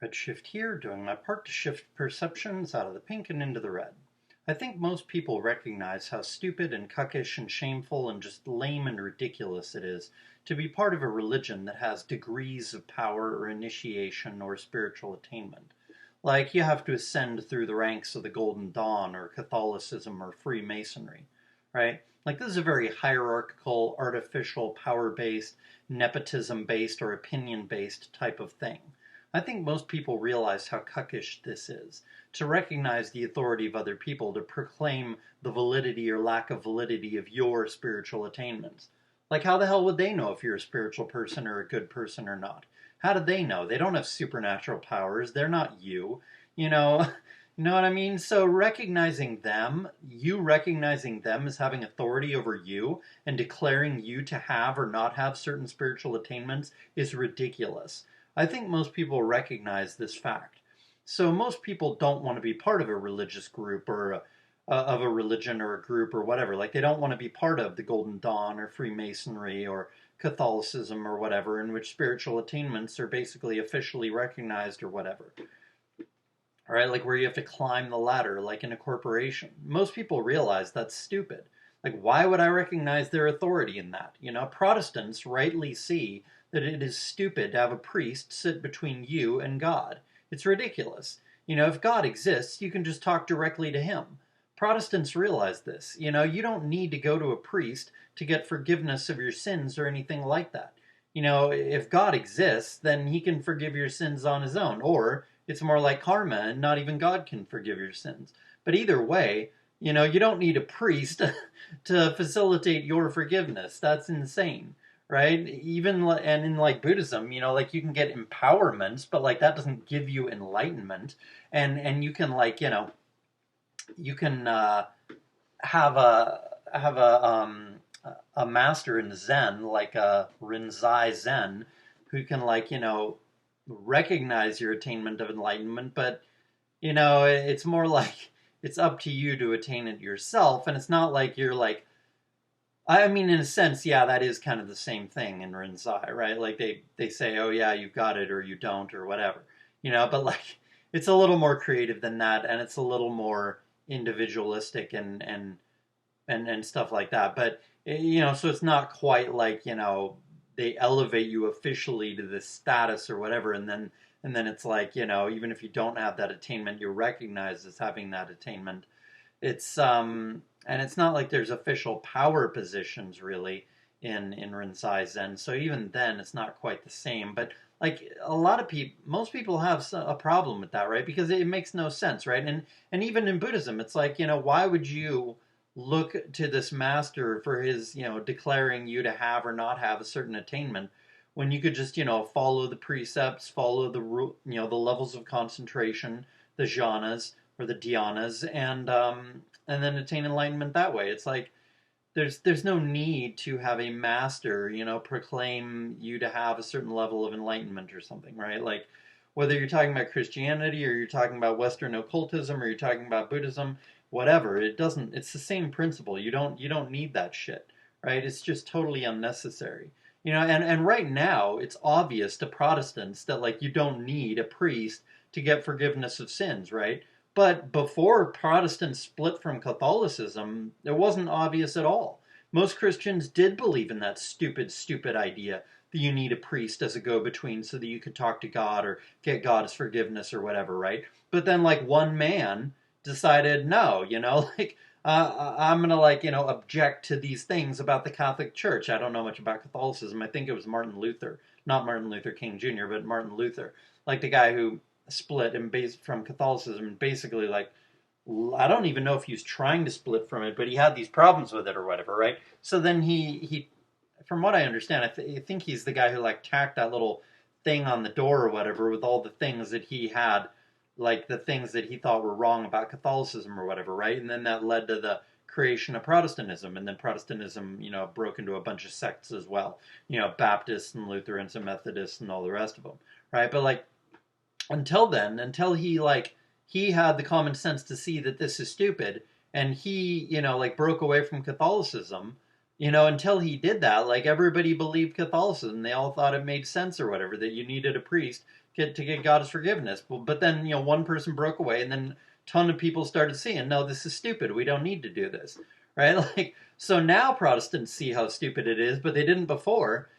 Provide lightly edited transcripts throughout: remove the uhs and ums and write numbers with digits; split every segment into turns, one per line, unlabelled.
Redshift here, doing my part to shift perceptions out of the pink and into the red. I think most people recognize how stupid and cuckish and shameful and just lame and ridiculous it is to be part of a religion that has degrees of power or initiation or spiritual attainment. Like you have to ascend through the ranks of the Golden Dawn or Catholicism or Freemasonry, right? Like this is a very hierarchical, artificial, power-based, nepotism-based, or opinion-based type of thing. I think most people realize how cuckish this is. To recognize the authority of other people, to proclaim the validity or lack of validity of your spiritual attainments. Like, how the hell would they know if you're a spiritual person or a good person or not? How do they know? They don't have supernatural powers. They're not you. You know, you know what I mean? So recognizing them, you recognizing them as having authority over you and declaring you to have or not have certain spiritual attainments is ridiculous. I think most people recognize this fact. So most people don't want to be part of a religious group or of a religion or a group or whatever. Like they don't want to be part of the Golden Dawn or Freemasonry or Catholicism or whatever, in which spiritual attainments are basically officially recognized or whatever. All right, like where you have to climb the ladder, like in a corporation. Most people realize that's stupid. Like, why would I recognize their authority in that? You know, Protestants rightly see that it is stupid to have a priest sit between you and God. It's ridiculous. You know, if God exists, you can just talk directly to him. Protestants realize this. You know, you don't need to go to a priest to get forgiveness of your sins or anything like that. You know, if God exists, then he can forgive your sins on his own. Or it's more like karma and not even God can forgive your sins. But either way, you know, you don't need a priest to facilitate your forgiveness. That's insane, right? Even and in like Buddhism, you know, like you can get empowerment, but like that doesn't give you enlightenment. And you can like, you know, you can have a master in Zen, like a Rinzai Zen, who can like, you know, recognize your attainment of enlightenment, but you know, it's more like it's up to you to attain it yourself, and it's not like you're like, I mean, in a sense, yeah, that is kind of the same thing in Rinzai, right? Like they say, oh yeah, you've got it or you don't or whatever, you know. But like, it's a little more creative than that, and it's a little more individualistic and stuff like that. But you know, so it's not quite like you know they elevate you officially to this status or whatever, and then it's like you know even if you don't have that attainment, you're recognized as having that attainment. It's and it's not like there's official power positions really in Rinzai Zen. So even then, it's not quite the same. But like a lot of people, most people have a problem with that, right? Because it makes no sense, right? And even in Buddhism, it's like you know why would you look to this master for his you know declaring you to have or not have a certain attainment when you could just you know follow the precepts, follow the you know the levels of concentration, the jhanas or the dhyanas, and then attain enlightenment that way. It's like there's no need to have a master, you know, proclaim you to have a certain level of enlightenment or something, right? Like whether you're talking about Christianity or you're talking about Western occultism or you're talking about Buddhism, whatever, it doesn't. It's the same principle. You don't need that shit, right? It's just totally unnecessary. You know, and right now it's obvious to Protestants that like you don't need a priest to get forgiveness of sins, right? But before Protestants split from Catholicism, it wasn't obvious at all. Most Christians did believe in that stupid, stupid idea that you need a priest as a go-between so that you could talk to God or get God's forgiveness or whatever, right? But then, like, one man decided, no, you know, like, I'm going to, like, you know, object to these things about the Catholic Church. I don't know much about Catholicism. I think it was Martin Luther, not Martin Luther King Jr., but Martin Luther, like the guy who split and based from Catholicism and basically like I don't even know if he was trying to split from it, but he had these problems with it or whatever, right? So then he from what I understand, I think he's the guy who like tacked that little thing on the door or whatever with all the things that he had, like the things that he thought were wrong about Catholicism or whatever, right? And then that led to the creation of Protestantism, and then Protestantism, you know, broke into a bunch of sects as well, you know, Baptists and Lutherans and Methodists and all the rest of them, right? But like until then, until he had the common sense to see that this is stupid, and he, you know, like broke away from Catholicism, you know, until he did that, like everybody believed Catholicism. They all thought it made sense or whatever, that you needed a priest get God's forgiveness. But then, one person broke away, and then a ton of people started seeing, no, this is stupid. We don't need to do this, right? Like, so now Protestants see how stupid it is, but they didn't before.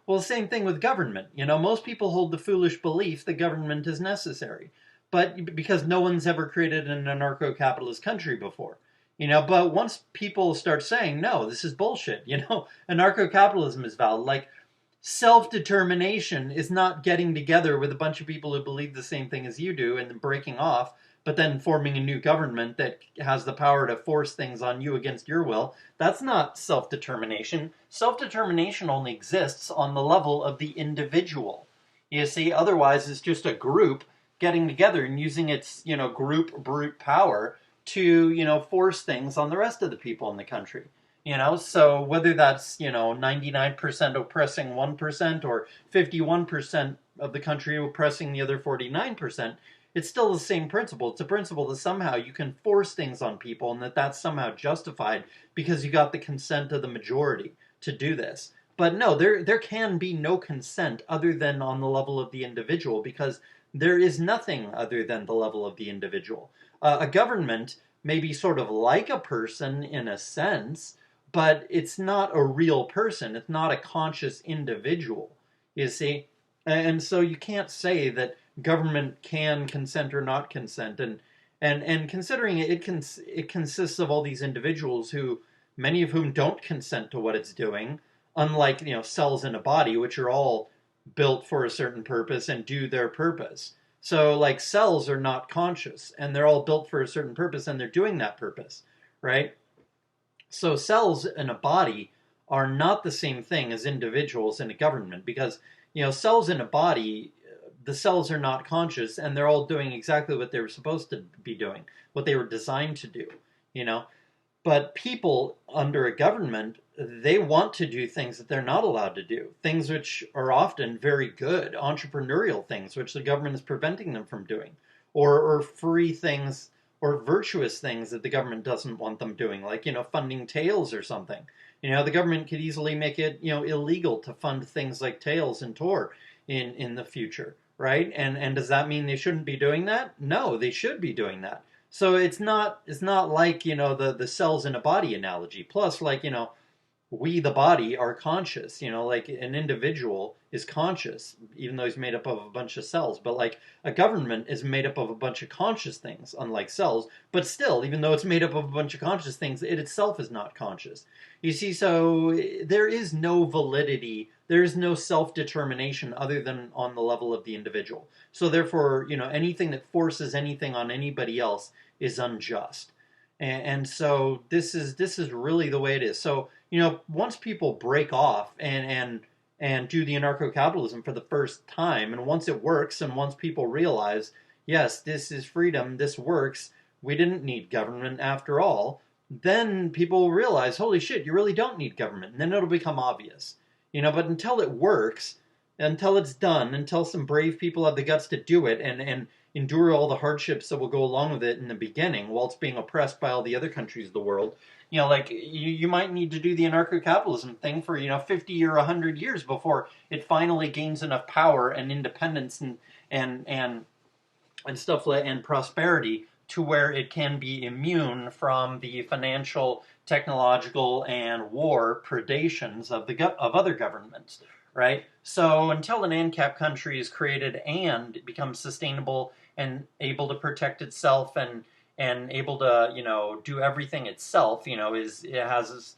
Well, same thing with government. Most people hold the foolish belief that government is necessary, but because no one's ever created an anarcho-capitalist country before. But once people start saying, no, this is bullshit, anarcho-capitalism is valid, like, self-determination is not getting together with a bunch of people who believe the same thing as you do and then breaking off, but then forming a new government that has the power to force things on you against your will. That's not self-determination. Self-determination only exists on the level of the individual. You see, otherwise it's just a group getting together and using its, group brute power to, force things on the rest of the people in the country. So whether that's, 99% oppressing 1% or 51% of the country oppressing the other 49%, it's still the same principle. It's a principle that somehow you can force things on people and that's somehow justified because you got the consent of the majority to do this. But no, there can be no consent other than on the level of the individual, because there is nothing other than the level of the individual. A government may be sort of like a person in a sense, but it's not a real person. It's not a conscious individual, you see? And so you can't say that government can consent or not consent. And considering it consists of all these individuals who, many of whom don't consent to what it's doing, unlike, cells in a body, which are all built for a certain purpose and do their purpose. So, like, cells are not conscious, and they're all built for a certain purpose, and they're doing that purpose, right? So cells in a body are not the same thing as individuals in a government, because, cells in a body, the cells are not conscious, and they're all doing exactly what they were supposed to be doing, what they were designed to do, But people under a government, they want to do things that they're not allowed to do, things which are often very good, entrepreneurial things, which the government is preventing them from doing, or free things, or virtuous things that the government doesn't want them doing, like, funding tails or something. The government could easily make it, illegal to fund things like tails and Tor in the future, right? And does that mean they shouldn't be doing that? No, they should be doing that. So it's not like, the cells in a body analogy. Plus, like, we, the body, are conscious. Like, an individual is conscious, even though he's made up of a bunch of cells. But, like, a government is made up of a bunch of conscious things, unlike cells. But still, even though it's made up of a bunch of conscious things, it itself is not conscious. You see, so there is no validity, there is no self-determination other than on the level of the individual. So therefore, anything that forces anything on anybody else is unjust. And so this is really the way it is. So, once people break off and do the anarcho-capitalism for the first time, and once it works, and once people realize, yes, this is freedom, this works, we didn't need government after all, then people will realize, holy shit, you really don't need government, and then it'll become obvious. But until it works, until it's done, until some brave people have the guts to do it and endure all the hardships that will go along with it in the beginning while it's being oppressed by all the other countries of the world, like, you might need to do the anarcho-capitalism thing for, 50 or 100 years before it finally gains enough power and independence and stuff and prosperity to where it can be immune from the financial, technological, and war predations of other governments, right? So until an ANCAP country is created and becomes sustainable and able to protect itself and able to, do everything itself, it has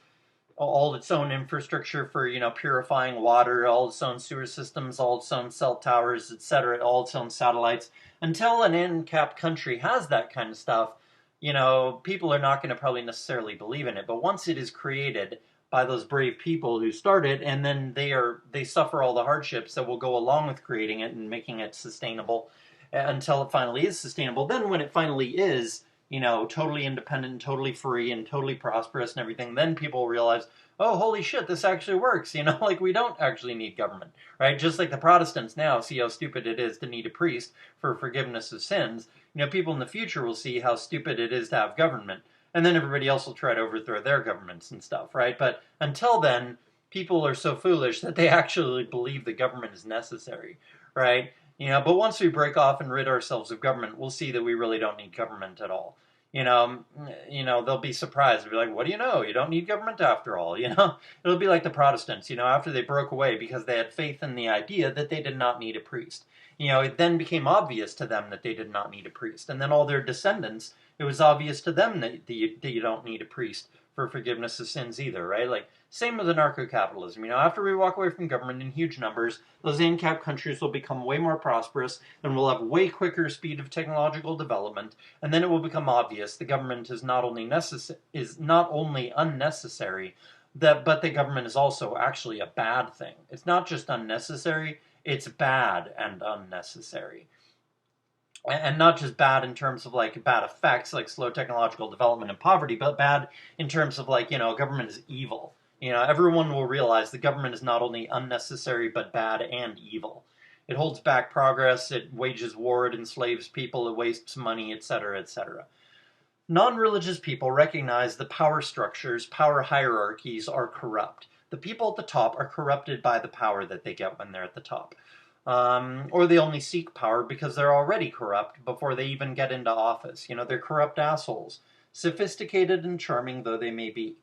all its own infrastructure for, purifying water, all its own sewer systems, all its own cell towers, etc., all its own satellites. Until an ANCAP country has that kind of stuff, people are not going to probably necessarily believe in it. But once it is created by those brave people who start it, and then they suffer all the hardships that will go along with creating it and making it sustainable until it finally is sustainable, then when it finally is, totally independent, totally free, and totally prosperous and everything, then people realize, oh, holy shit, this actually works, like, we don't actually need government, right? Just like the Protestants now see how stupid it is to need a priest for forgiveness of sins, people in the future will see how stupid it is to have government, and then everybody else will try to overthrow their governments and stuff, right? But until then, people are so foolish that they actually believe the government is necessary, right? But once we break off and rid ourselves of government, we'll see that we really don't need government at all. They'll be surprised. They'll be like, "What do you know? You don't need government after all." It'll be like the Protestants. After they broke away because they had faith in the idea that they did not need a priest. It then became obvious to them that they did not need a priest, and then all their descendants, it was obvious to them that you don't need a priest for forgiveness of sins either, right? Like, same with anarcho-capitalism. After we walk away from government in huge numbers, those ANCAP countries will become way more prosperous and will have way quicker speed of technological development, and then it will become obvious the government is not only unnecessary, but the government is also actually a bad thing. It's not just unnecessary, it's bad and unnecessary. And not just bad in terms of like bad effects, like slow technological development and poverty, but bad in terms of like, government is evil. Everyone will realize the government is not only unnecessary, but bad and evil. It holds back progress, it wages war, it enslaves people, it wastes money, etc., etc. Non-religious people recognize the power structures, power hierarchies are corrupt. The people at the top are corrupted by the power that they get when they're at the top. Or they only seek power because they're already corrupt before they even get into office. They're corrupt assholes, sophisticated and charming though they may be.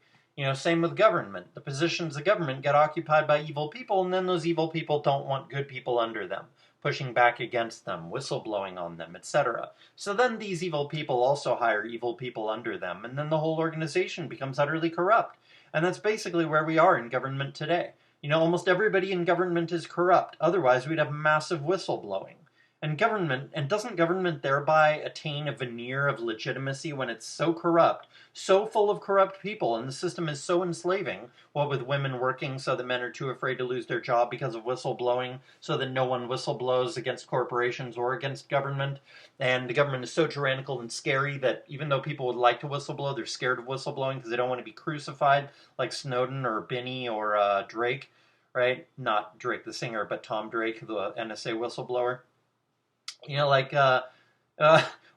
Same with government. The positions of government get occupied by evil people, and then those evil people don't want good people under them, pushing back against them, whistleblowing on them, etc. So then these evil people also hire evil people under them, and then the whole organization becomes utterly corrupt. And that's basically where we are in government today. Almost everybody in government is corrupt. Otherwise, we'd have massive whistleblowing. And doesn't government thereby attain a veneer of legitimacy when it's so corrupt, so full of corrupt people, and the system is so enslaving, what with women working so that men are too afraid to lose their job because of whistleblowing, so that no one whistleblows against corporations or against government, and the government is so tyrannical and scary that even though people would like to whistleblow, they're scared of whistleblowing because they don't want to be crucified, like Snowden or Binney or Drake, right? Not Drake the singer, but Tom Drake, the NSA whistleblower.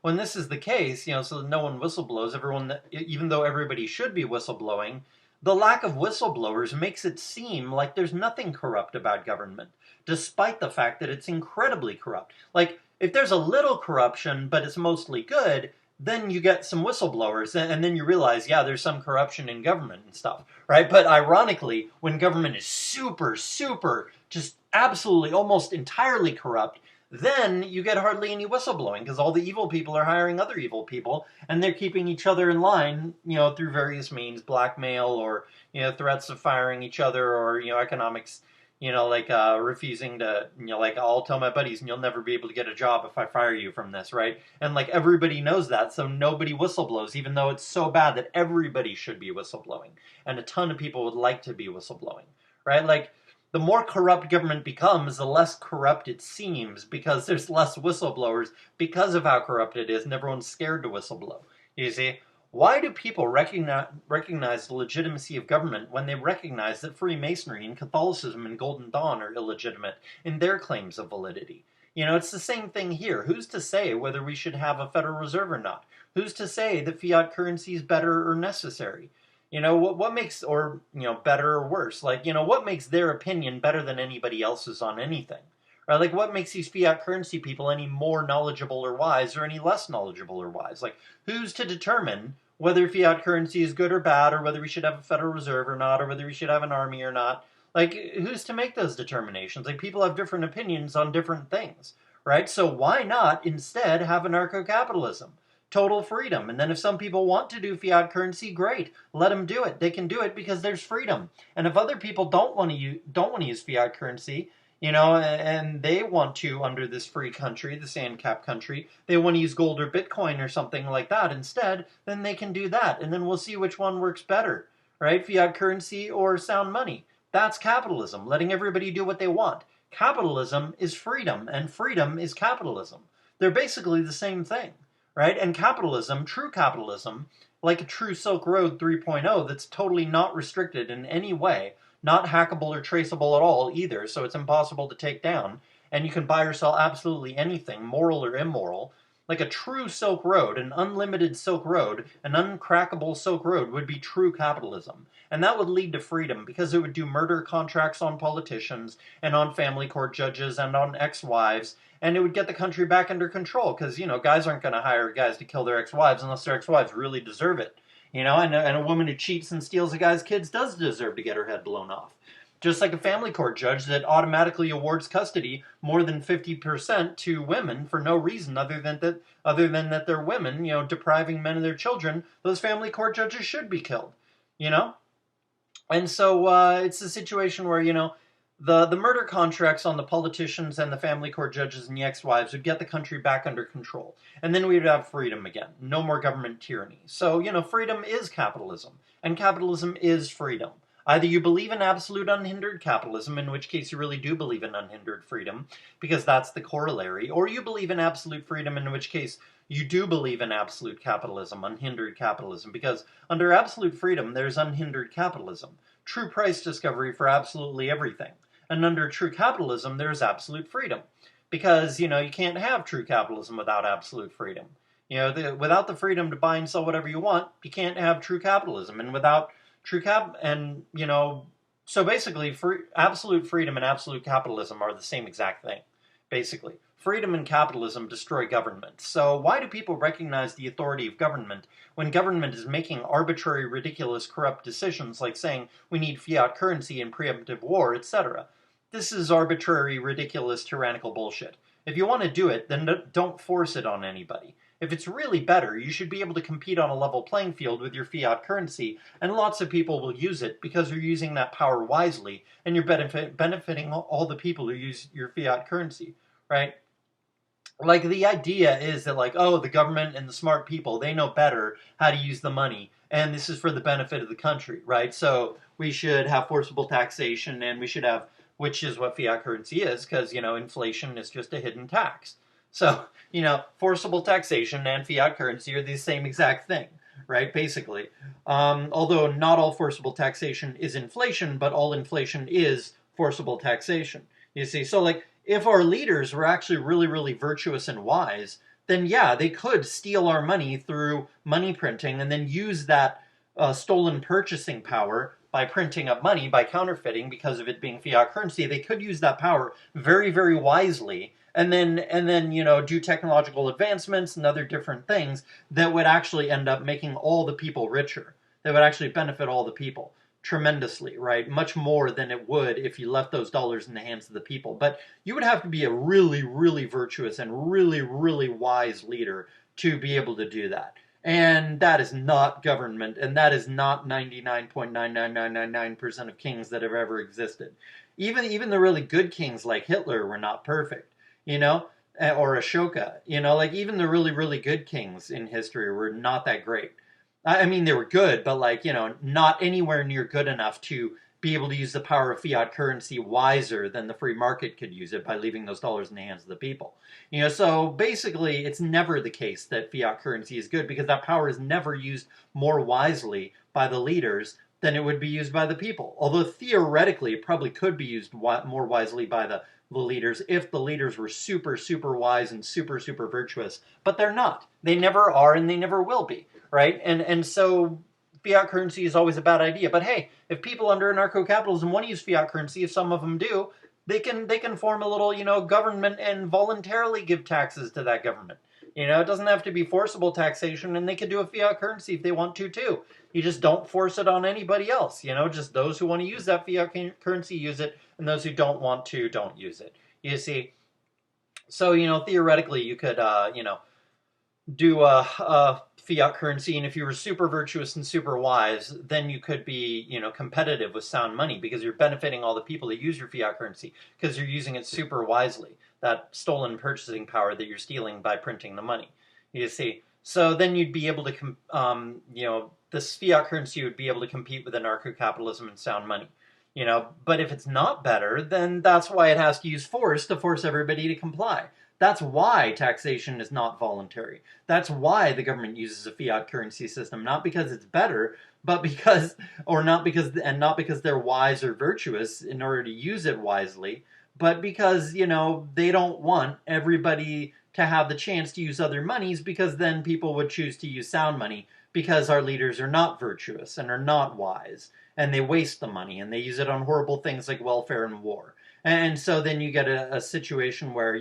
When this is the case, so that no one whistleblows, even though everybody should be whistleblowing, the lack of whistleblowers makes it seem like there's nothing corrupt about government, despite the fact that it's incredibly corrupt. Like, if there's a little corruption, but it's mostly good, then you get some whistleblowers, and then you realize, yeah, there's some corruption in government and stuff, right? But ironically, when government is super, super, just absolutely, almost entirely corrupt, then you get hardly any whistleblowing because all the evil people are hiring other evil people, and they're keeping each other in line, through various means, blackmail or, threats of firing each other or, economics, refusing to, I'll tell my buddies and you'll never be able to get a job if I fire you from this, right? And everybody knows that, so nobody whistleblows, even though it's so bad that everybody should be whistleblowing. And a ton of people would like to be whistleblowing, right? The more corrupt government becomes, the less corrupt it seems because there's less whistleblowers because of how corrupt it is and everyone's scared to whistleblow. You see? Why do people recognize the legitimacy of government when they recognize that Freemasonry and Catholicism and Golden Dawn are illegitimate in their claims of validity? It's the same thing here. Who's to say whether we should have a Federal Reserve or not? Who's to say that fiat currency is better or necessary? What makes, or, better or worse? What makes their opinion better than anybody else's on anything? Right? What makes these fiat currency people any more knowledgeable or wise or any less knowledgeable or wise? Who's to determine whether fiat currency is good or bad or whether we should have a Federal Reserve or not or whether we should have an army or not? Who's to make those determinations? People have different opinions on different things, right? So why not instead have anarcho-capitalism? Total freedom. And then if some people want to do fiat currency, great. Let them do it. They can do it because there's freedom. And if other people don't want to use fiat currency, and they want to, under this free country, this ANCAP country, they want to use gold or Bitcoin or something like that instead, then they can do that. And then we'll see which one works better, right? Fiat currency or sound money. That's capitalism, letting everybody do what they want. Capitalism is freedom, and freedom is capitalism. They're basically the same thing. Right? And capitalism, true capitalism, like a true Silk Road 3.0 that's totally not restricted in any way, not hackable or traceable at all either, so it's impossible to take down, and you can buy or sell absolutely anything, moral or immoral, Like a true Silk Road, an unlimited Silk Road, an uncrackable Silk Road would be true capitalism. And that would lead to freedom because it would do murder contracts on politicians and on family court judges and on ex-wives. And it would get the country back under control because, guys aren't going to hire guys to kill their ex-wives unless their ex-wives really deserve it. And a woman who cheats and steals a guy's kids does deserve to get her head blown off. Just like a family court judge that automatically awards custody more than 50% to women for no reason other than that they're women, depriving men of their children, those family court judges should be killed, And so it's a situation where, the murder contracts on the politicians and the family court judges and the ex-wives would get the country back under control. And then we would have freedom again. No more government tyranny. So, freedom is capitalism. And capitalism is freedom. Either you believe in absolute unhindered capitalism, in which case you really do believe in unhindered freedom, because that's the corollary, or you believe in absolute freedom, in which case you do believe in absolute capitalism, unhindered capitalism, because under absolute freedom, there's unhindered capitalism. True price discovery for absolutely everything. And under true capitalism, there's absolute freedom. Because, you can't have true capitalism without absolute freedom. Without the freedom to buy and sell whatever you want, you can't have true capitalism. And without so basically absolute freedom and absolute capitalism are the same exact thing, basically. Freedom and capitalism destroy government. So why do people recognize the authority of government when government is making arbitrary, ridiculous, corrupt decisions like saying we need fiat currency and preemptive war, etc.? This is arbitrary, ridiculous, tyrannical bullshit. If you want to do it, then don't force it on anybody. If it's really better, you should be able to compete on a level playing field with your fiat currency, and lots of people will use it because you're using that power wisely, and you're benefiting all the people who use your fiat currency, right? Like, the idea is that, the government and the smart people, they know better how to use the money, and this is for the benefit of the country, right? So we should have forcible taxation, and we should have, which is what fiat currency is, because, inflation is just a hidden tax. So, forcible taxation and fiat currency are the same exact thing, right, basically. Although not all forcible taxation is inflation, but all inflation is forcible taxation. You see, so, if our leaders were actually really, really virtuous and wise, then yeah, they could steal our money through money printing and then use that stolen purchasing power by printing up money, by counterfeiting, because of it being fiat currency. They could use that power very, very wisely and then do technological advancements and other different things that would actually end up making all the people richer. That would actually benefit all the people tremendously, right? Much more than it would if you left those dollars in the hands of the people. But you would have to be a really, really virtuous and really, really wise leader to be able to do that. And that is not government, and that is not 99.99999% of kings that have ever existed. Even the really good kings like Hitler were not perfect, or Ashoka, even the really, really good kings in history were not that great. I mean, they were good, but not anywhere near good enough to be able to use the power of fiat currency wiser than the free market could use it by leaving those dollars in the hands of the people. So basically, it's never the case that fiat currency is good because that power is never used more wisely by the leaders than it would be used by the people. Although theoretically, it probably could be used more wisely by the leaders if the leaders were super, super wise and super, super virtuous. But they're not. They never are and they never will be, right? And so fiat currency is always a bad idea. But hey, if people under anarcho-capitalism want to use fiat currency, if some of them do, they can form a little, government and voluntarily give taxes to that government. It doesn't have to be forcible taxation, and they can do a fiat currency if they want to, too. You just don't force it on anybody else, just those who want to use that fiat currency use it, and those who don't want to don't use it. You see? So, theoretically, you could, do a fiat currency, and if you were super virtuous and super wise, then you could be, competitive with sound money because you're benefiting all the people that use your fiat currency because you're using it super wisely. That stolen purchasing power that you're stealing by printing the money. You see? So then you'd be able to, this fiat currency would be able to compete with anarcho-capitalism and sound money. But if it's not better, then that's why it has to use force to force everybody to comply. That's why taxation is not voluntary. That's why the government uses a fiat currency system, not because it's better, but not because they're wise or virtuous in order to use it wisely, but because, they don't want everybody to have the chance to use other monies, because then people would choose to use sound money, because our leaders are not virtuous and are not wise, and they waste the money and they use it on horrible things like welfare and war. And so then you get a situation where,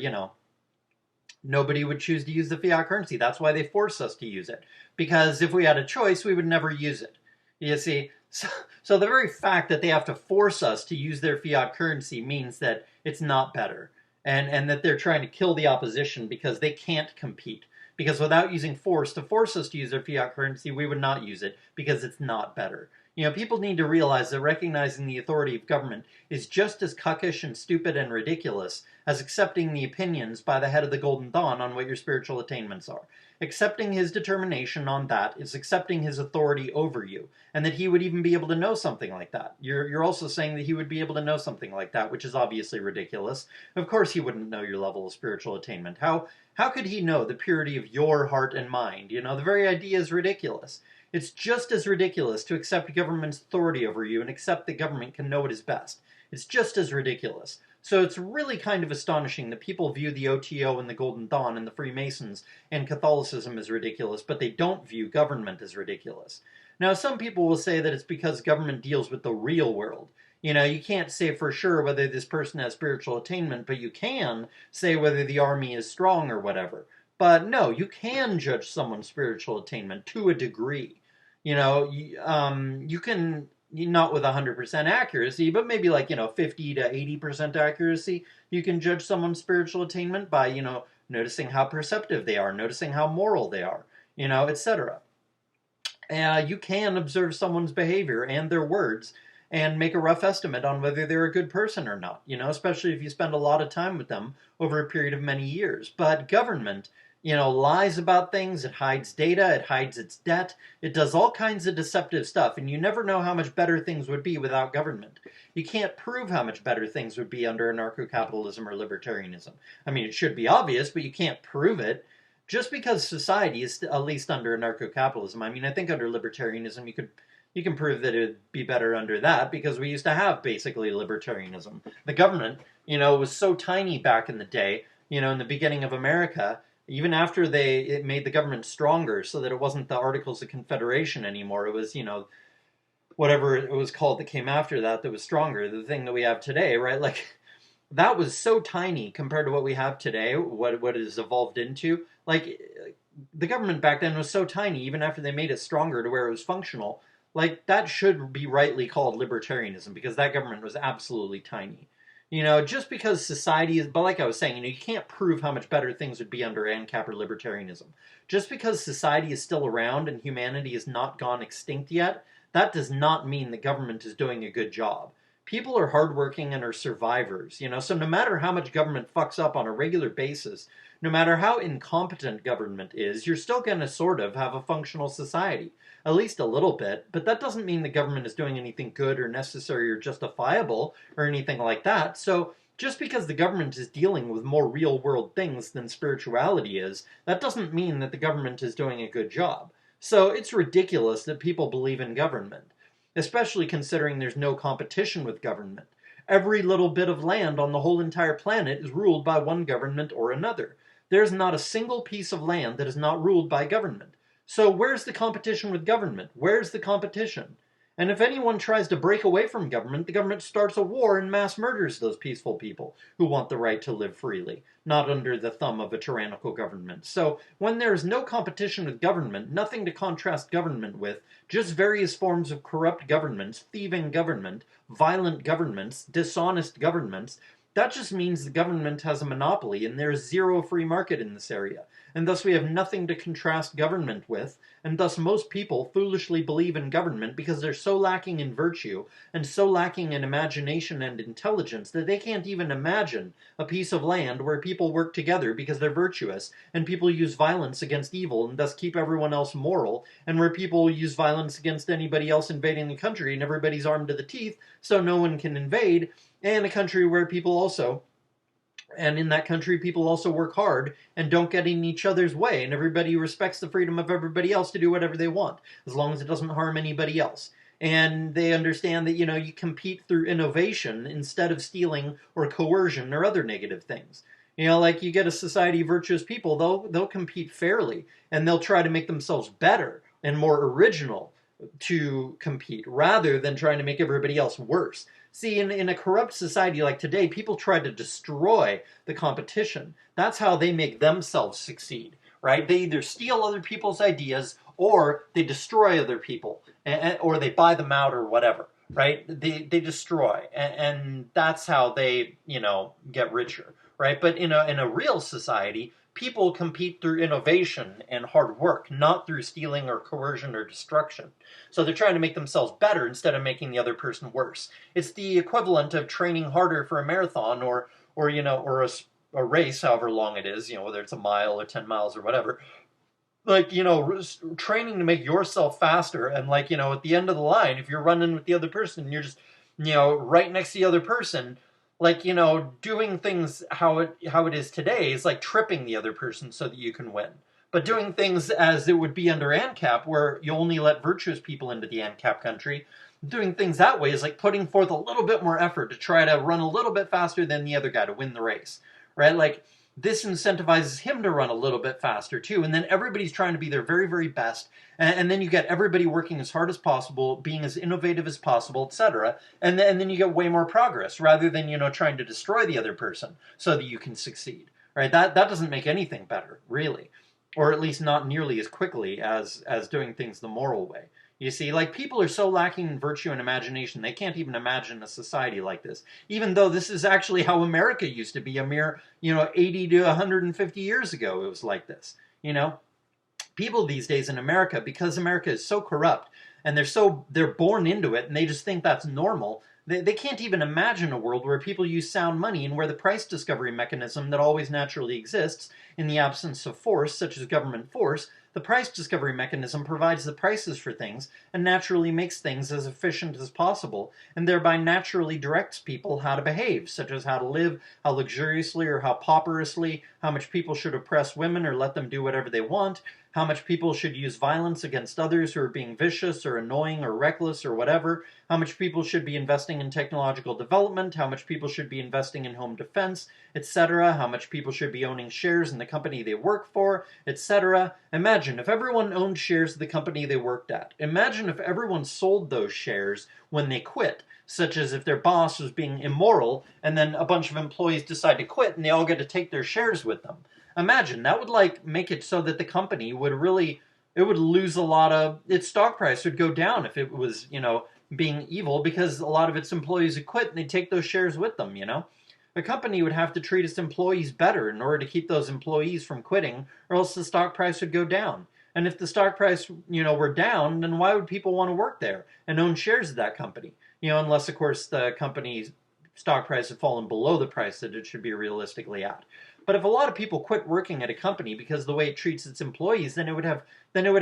nobody would choose to use the fiat currency. That's why they force us to use it. Because if we had a choice, we would never use it. You see, so the very fact that they have to force us to use their fiat currency means that it's not better. And that they're trying to kill the opposition because they can't compete. Because without using force to force us to use their fiat currency, we would not use it because it's not better. People need to realize that recognizing the authority of government is just as cuckish and stupid and ridiculous as accepting the opinions by the head of the Golden Dawn on what your spiritual attainments are. Accepting his determination on that is accepting his authority over you, and that he would even be able to know something like that. You're also saying that he would be able to know something like that, which is obviously ridiculous. Of course he wouldn't know your level of spiritual attainment. How could he know the purity of your heart and mind? The very idea is ridiculous. It's just as ridiculous to accept government's authority over you and accept that government can know what is best. It's just as ridiculous. So it's really kind of astonishing that people view the OTO and the Golden Dawn and the Freemasons and Catholicism as ridiculous, but they don't view government as ridiculous. Now, some people will say that it's because government deals with the real world. You can't say for sure whether this person has spiritual attainment, but you can say whether the army is strong or whatever. But no, you can judge someone's spiritual attainment to a degree. You can, not with 100% accuracy, but maybe 50 to 80% accuracy, you can judge someone's spiritual attainment by, noticing how perceptive they are, noticing how moral they are, etc. You can observe someone's behavior and their words and make a rough estimate on whether they're a good person or not, especially if you spend a lot of time with them over a period of many years. But government, lies about things, it hides data, it hides its debt, it does all kinds of deceptive stuff, and you never know how much better things would be without government. You can't prove how much better things would be under anarcho-capitalism or libertarianism. I mean, it should be obvious, but you can't prove it. Just because society is, at least under anarcho-capitalism, I mean, I think under libertarianism you can prove that it would be better under that, because we used to have basically libertarianism. The government, was so tiny back in the day, in the beginning of America, even after it made the government stronger so that it wasn't the Articles of Confederation anymore. It was, whatever it was called that came after that was stronger. The thing that we have today, right? That was so tiny compared to what we have today, what it has evolved into. The government back then was so tiny, even after they made it stronger to where it was functional. That should be rightly called libertarianism, because that government was absolutely tiny. Just because society is, but like I was saying, you can't prove how much better things would be under ANCAP or libertarianism. Just because society is still around and humanity has not gone extinct yet, that does not mean the government is doing a good job. People are hardworking and are survivors, so no matter how much government fucks up on a regular basis, no matter how incompetent government is, you're still going to sort of have a functional society. At least a little bit, but that doesn't mean the government is doing anything good or necessary or justifiable or anything like that. So just because the government is dealing with more real-world things than spirituality is, that doesn't mean that the government is doing a good job. So it's ridiculous that people believe in government, especially considering there's no competition with government. Every little bit of land on the whole entire planet is ruled by one government or another. There's not a single piece of land that is not ruled by government. So where's the competition with government? Where's the competition? And if anyone tries to break away from government, the government starts a war and mass murders those peaceful people who want the right to live freely, not under the thumb of a tyrannical government. So when there is no competition with government, nothing to contrast government with, just various forms of corrupt governments, thieving government, violent governments, dishonest governments, that just means the government has a monopoly and there is zero free market in this area. And thus we have nothing to contrast government with, and thus most people foolishly believe in government because they're so lacking in virtue and so lacking in imagination and intelligence that they can't even imagine a piece of land where people work together because they're virtuous, and people use violence against evil and thus keep everyone else moral, and where people use violence against anybody else invading the country and everybody's armed to the teeth so no one can invade, and a country where people also... And in that country, people also work hard and don't get in each other's way, and everybody respects the freedom of everybody else to do whatever they want, as long as it doesn't harm anybody else. And they understand that, you compete through innovation instead of stealing or coercion or other negative things. You know, like you get a society of virtuous people, they'll compete fairly and they'll try to make themselves better and more original to compete rather than trying to make everybody else worse. See, in a corrupt society like today, people try to destroy the competition. That's how they make themselves succeed, right? They either steal other people's ideas or they destroy other people, or they buy them out or whatever, right? They destroy, and that's how they, get richer, right? But in a real society, people compete through innovation and hard work, not through stealing or coercion or destruction. So they're trying to make themselves better instead of making the other person worse. It's the equivalent of training harder for a marathon or a race, however long it is, whether it's a mile or 10 miles or whatever. Like, training to make yourself faster. And like, at the end of the line, if you're running with the other person, you're just, right next to the other person, like, doing things how it is today is like tripping the other person so that you can win. But doing things as it would be under ANCAP, where you only let virtuous people into the ANCAP country, doing things that way is like putting forth a little bit more effort to try to run a little bit faster than the other guy to win the race, right? Like, this incentivizes him to run a little bit faster too, and then everybody's trying to be their very, very best, and then you get everybody working as hard as possible, being as innovative as possible, etc. And then you get way more progress rather than trying to destroy the other person so that you can succeed, right? That doesn't make anything better, really, or at least not nearly as quickly as doing things the moral way. You see, like, people are so lacking in virtue and imagination, they can't even imagine a society like this. Even though this is actually how America used to be a mere, 80 to 150 years ago, it was like this. People these days in America, because America is so corrupt, and they're born into it, and they just think that's normal, they can't even imagine a world where people use sound money and where the price discovery mechanism that always naturally exists in the absence of force, such as government force, the price discovery mechanism provides the prices for things and naturally makes things as efficient as possible, and thereby naturally directs people how to behave, such as how to live, how luxuriously or how pauperously, how much people should oppress women or let them do whatever they want, how much people should use violence against others who are being vicious or annoying or reckless or whatever, how much people should be investing in technological development, how much people should be investing in home defense, etc., how much people should be owning shares in the company they work for, etc. Imagine if everyone owned shares of the company they worked at. Imagine if everyone sold those shares when they quit, such as if their boss was being immoral and then a bunch of employees decide to quit and they all get to take their shares with them. Imagine, that would make it so that the company would lose a lot of, its stock price would go down if it was, being evil, because a lot of its employees would quit and they'd take those shares with them, The company would have to treat its employees better in order to keep those employees from quitting, or else the stock price would go down. And if the stock price, were down, then why would people want to work there and own shares of that company? Unless, of course, the company's stock price had fallen below the price that it should be realistically at. But if a lot of people quit working at a company because of the way it treats its employees, then it would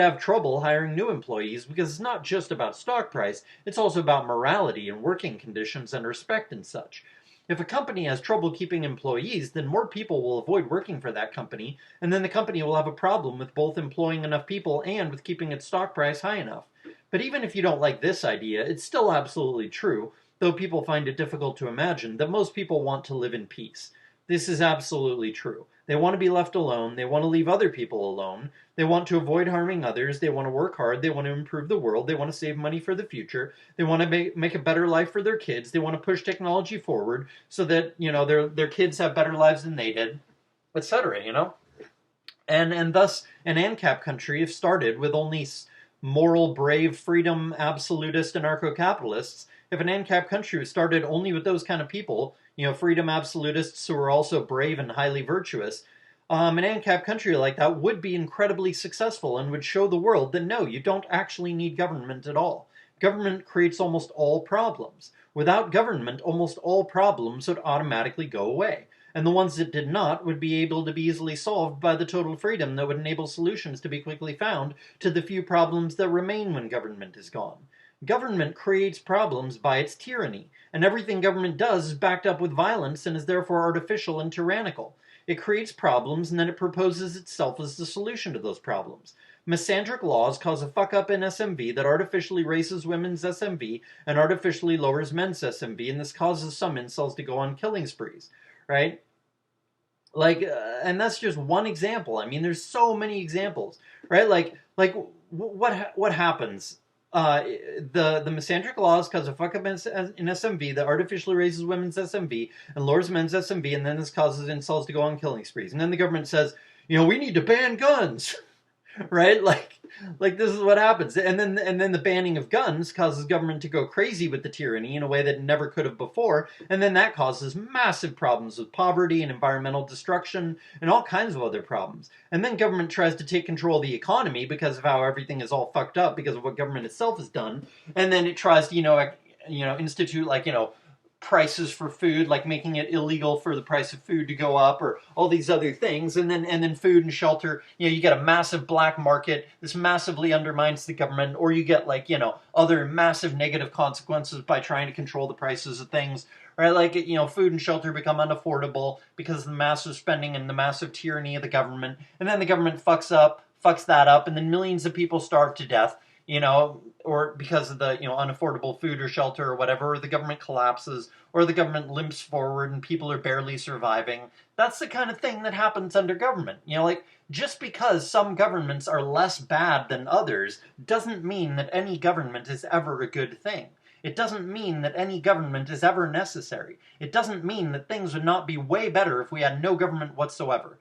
have trouble hiring new employees, because it's not just about stock price, it's also about morality and working conditions and respect and such. If a company has trouble keeping employees, then more people will avoid working for that company, and then the company will have a problem with both employing enough people and with keeping its stock price high enough. But even if you don't like this idea, it's still absolutely true, though people find it difficult to imagine, that most people want to live in peace. This is absolutely true. They want to be left alone. They want to leave other people alone. They want to avoid harming others. They want to work hard. They want to improve the world. They want to save money for the future. They want to make a better life for their kids. They want to push technology forward so that, their kids have better lives than they did, etc., And thus, an ANCAP country, if started with only moral, brave, freedom, absolutist, anarcho-capitalists, if an ANCAP country was started only with those kind of people, freedom absolutists who are also brave and highly virtuous, an ANCAP country like that would be incredibly successful and would show the world that no, you don't actually need government at all. Government creates almost all problems. Without government, almost all problems would automatically go away. And the ones that did not would be able to be easily solved by the total freedom that would enable solutions to be quickly found to the few problems that remain when government is gone. Government creates problems by its tyranny, and everything government does is backed up with violence and is therefore artificial and tyrannical. It creates problems and then it proposes itself as the solution to those problems. Misandric laws cause a fuck-up in SMV that artificially raises women's SMV and artificially lowers men's SMV, and this causes some incels to go on killing sprees, right? And that's just one example. I mean, there's so many examples, right? What happens? The misandric laws cause a fuck up in SMV that artificially raises women's SMV and lowers men's SMV, and then this causes incels to go on killing sprees. And then the government says, we need to ban guns. Right? Like this is what happens. And then the banning of guns causes government to go crazy with the tyranny in a way that it never could have before. And then that causes massive problems with poverty and environmental destruction and all kinds of other problems. And then government tries to take control of the economy because of how everything is all fucked up because of what government itself has done. And then it tries to, institute prices for food, like making it illegal for the price of food to go up, or all these other things. And then food and shelter, you get a massive black market. This massively undermines the government, or you get other massive negative consequences by trying to control the prices of things, right? Food and shelter become unaffordable because of the massive spending and the massive tyranny of the government. And then the government fucks that up, and then millions of people starve to death, or because of the, unaffordable food or shelter or whatever, or the government collapses, or the government limps forward and people are barely surviving. That's the kind of thing that happens under government. Just because some governments are less bad than others doesn't mean that any government is ever a good thing. It doesn't mean that any government is ever necessary. It doesn't mean that things would not be way better if we had no government whatsoever.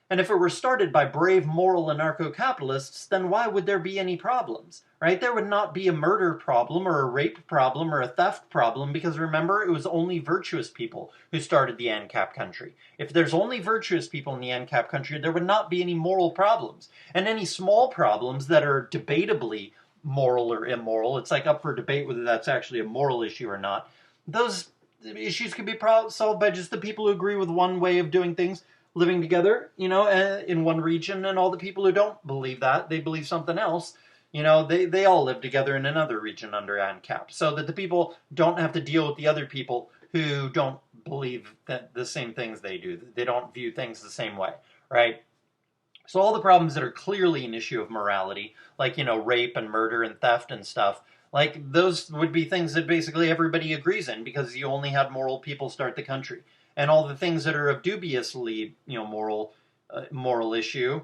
And if it were started by brave, moral anarcho-capitalists, then why would there be any problems, right? There would not be a murder problem or a rape problem or a theft problem, because remember, it was only virtuous people who started the ANCAP country. If there's only virtuous people in the ANCAP country, there would not be any moral problems. And any small problems that are debatably moral or immoral, it's up for debate whether that's actually a moral issue or not, those issues can be solved by just the people who agree with one way of doing things, living together, in one region, and all the people who don't believe that, they believe something else, they all live together in another region under ANCAP, so that the people don't have to deal with the other people who don't believe that the same things they do. They don't view things the same way, right? So all the problems that are clearly an issue of morality, rape and murder and theft and stuff, those would be things that basically everybody agrees in, because you only had moral people start the country. And all the things that are of dubiously, moral issue,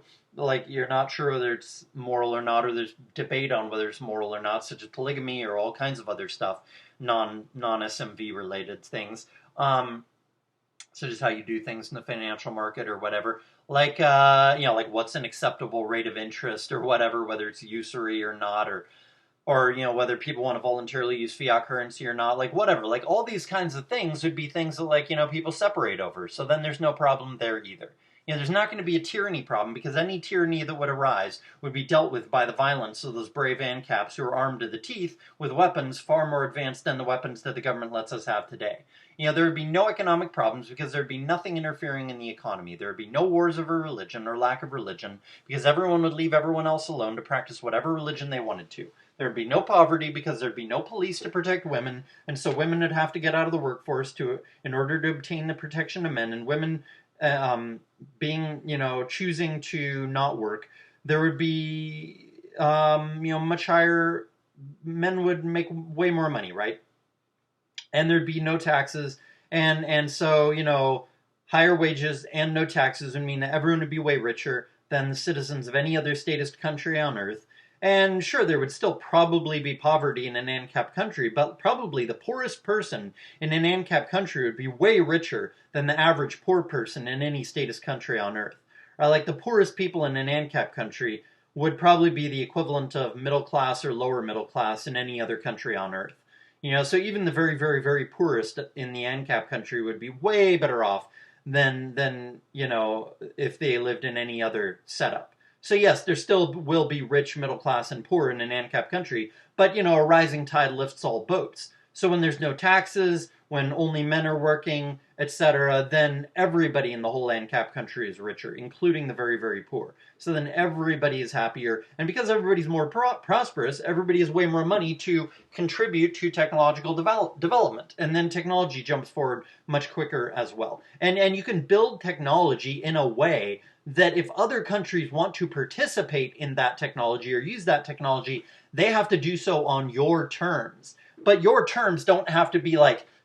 you're not sure whether it's moral or not, or there's debate on whether it's moral or not, such as polygamy or all kinds of other stuff, non-SMV related things, such as how you do things in the financial market or whatever. What's an acceptable rate of interest or whatever, whether it's usury or not, or whether people want to voluntarily use fiat currency or not, whatever. All these kinds of things would be things that, people separate over. So then there's no problem there either. There's not going to be a tyranny problem, because any tyranny that would arise would be dealt with by the violence of those brave ANCAPs who are armed to the teeth with weapons far more advanced than the weapons that the government lets us have today. There would be no economic problems, because there would be nothing interfering in the economy. There would be no wars over religion or lack of religion, because everyone would leave everyone else alone to practice whatever religion they wanted to. There would be no poverty, because there would be no police to protect women, and so women would have to get out of the workforce in order to obtain the protection of men, and women choosing to not work. There would be, much higher, men would make way more money, right? And there'd be no taxes, and so, higher wages and no taxes would mean that everyone would be way richer than the citizens of any other statist country on earth. And sure, there would still probably be poverty in an ANCAP country, but probably the poorest person in an ANCAP country would be way richer than the average poor person in any statist country on earth. The poorest people in an ANCAP country would probably be the equivalent of middle class or lower middle class in any other country on earth. So even the very, very, very poorest in the ANCAP country would be way better off than if they lived in any other setup. So yes, there still will be rich, middle class, and poor in an ANCAP country, but a rising tide lifts all boats. So when there's no taxes, when only men are working, etc., then everybody in the whole ANCAP country is richer, including the very, very poor. So then everybody is happier, and because everybody's more prosperous, everybody has way more money to contribute to technological development, and then technology jumps forward much quicker as well. And you can build technology in a way that if other countries want to participate in that technology or use that technology, they have to do so on your terms. But your terms don't have to be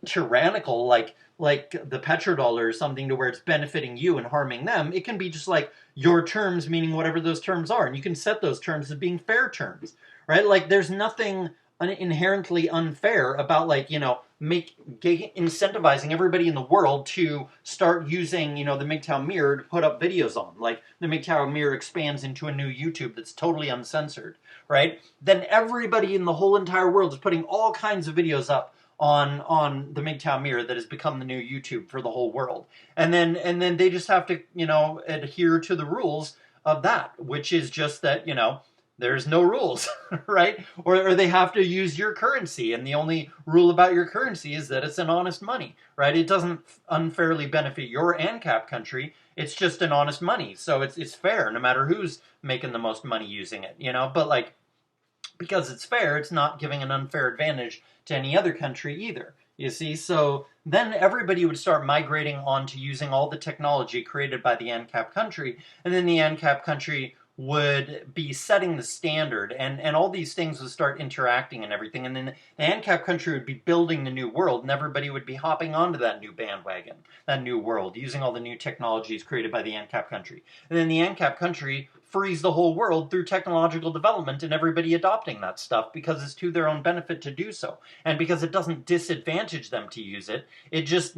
tyrannical, like the petrodollar or something to where it's benefiting you and harming them. It can be just like your terms, meaning whatever those terms are, and you can set those terms as being fair terms, right? Like there's nothing inherently unfair about like incentivizing everybody in the world to start using the MGTOW mirror to put up videos on. Like the MGTOW mirror expands into a new YouTube that's totally uncensored, right? Then everybody in the whole entire world is putting all kinds of videos up on the MGTOW mirror that has become the new YouTube for the whole world. And then they just have to adhere to the rules of that, which is just that there's no rules, right? Or they have to use your currency, and the only rule about your currency is that it's an honest money, right? It doesn't unfairly benefit your ANCAP country. It's just an honest money, so it's fair no matter who's making the most money using it, But like, because it's fair, it's not giving an unfair advantage to any other country either. You see, so then everybody would start migrating onto using all the technology created by the ANCAP country, and then the ANCAP country would be setting the standard, and all these things would start interacting and everything, and then the ANCAP country would be building the new world, and everybody would be hopping onto that new bandwagon, that new world, using all the new technologies created by the ANCAP country. And then the ANCAP country frees the whole world through technological development and everybody adopting that stuff because it's to their own benefit to do so. And because it doesn't disadvantage them to use it, it just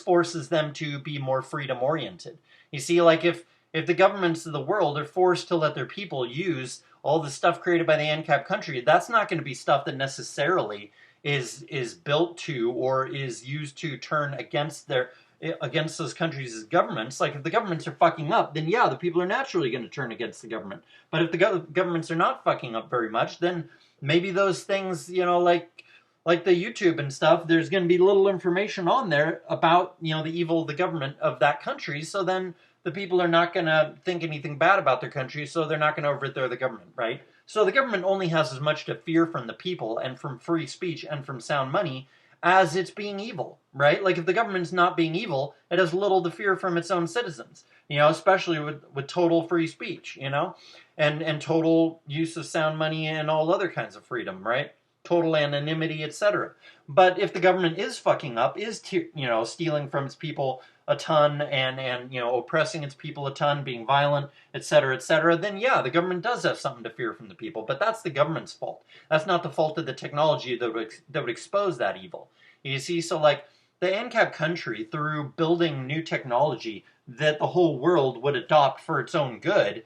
forces them to be more freedom oriented. You see, like if the governments of the world are forced to let their people use all the stuff created by the ANCAP country, that's not going to be stuff that necessarily is built to or is used to turn against those countries' governments. Like if the governments are fucking up, then yeah, the people are naturally going to turn against the government. But if the governments are not fucking up very much, then maybe those things, like the YouTube and stuff, there's going to be little information on there about, the evil of the government of that country. So then the people are not going to think anything bad about their country, so they're not going to overthrow the government, right? So the government only has as much to fear from the people and from free speech and from sound money as it's being evil, right? Like if the government's not being evil, it has little to fear from its own citizens, especially with total free speech, and total use of sound money and all other kinds of freedom, right? Total anonymity, etc. But if the government is fucking up, is stealing from its people a ton and oppressing its people a ton, being violent, etc., then yeah, the government does have something to fear from the people, but that's the government's fault. That's not the fault of the technology that would expose that evil. You see, so like the ANCAP country, through building new technology that the whole world would adopt for its own good,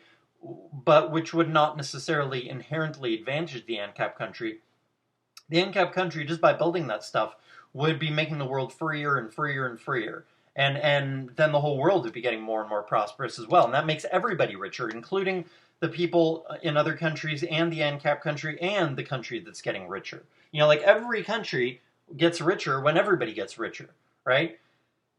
but which would not necessarily inherently advantage the ANCAP country, the ANCAP country, just by building that stuff, would be making the world freer and freer and freer. And then the whole world would be getting more and more prosperous as well. And that makes everybody richer, including the people in other countries and the ANCAP country and the country that's getting richer. Like every country gets richer when everybody gets richer, right?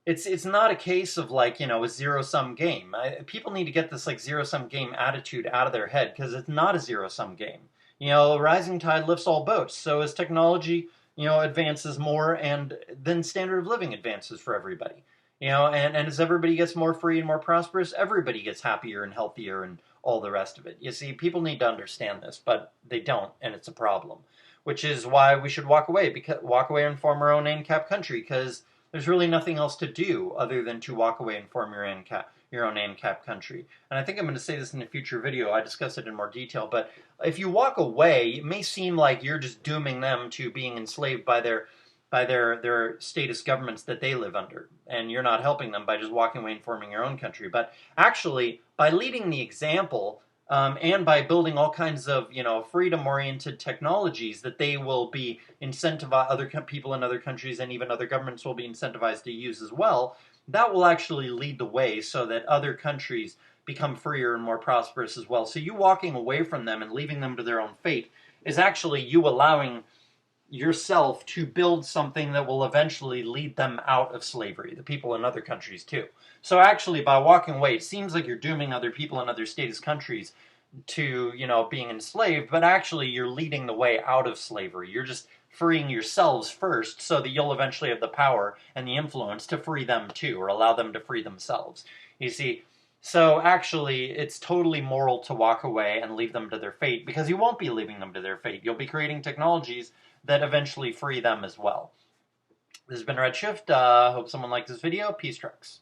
It's not a case of like, a zero-sum game. People need to get this like zero-sum game attitude out of their head, because it's not a zero-sum game. A rising tide lifts all boats. So as technology, advances more, and then standard of living advances for everybody. And as everybody gets more free and more prosperous, everybody gets happier and healthier and all the rest of it. You see, people need to understand this, but they don't, and it's a problem. Which is why we should walk away and form our own ANCAP country, because there's really nothing else to do other than to walk away and form your own ANCAP country. And I think I'm going to say this in a future video. I discuss it in more detail, but if you walk away, it may seem like you're just dooming them to being enslaved by their statist governments that they live under, and you're not helping them by just walking away and forming your own country. But actually, by leading the example, and by building all kinds of freedom-oriented technologies that they will be other people in other countries and even other governments will be incentivized to use as well, that will actually lead the way so that other countries become freer and more prosperous as well. So you walking away from them and leaving them to their own fate is actually you allowing yourself to build something that will eventually lead them out of slavery, the people in other countries too. So actually, by walking away, it seems like you're dooming other people in other statist countries to, being enslaved, but actually you're leading the way out of slavery. You're just freeing yourselves first so that you'll eventually have the power and the influence to free them too, or allow them to free themselves. You see, so actually it's totally moral to walk away and leave them to their fate, because you won't be leaving them to their fate. You'll be creating technologies that eventually free them as well. This has been Redshift. Hope someone liked this video. Peace trucks.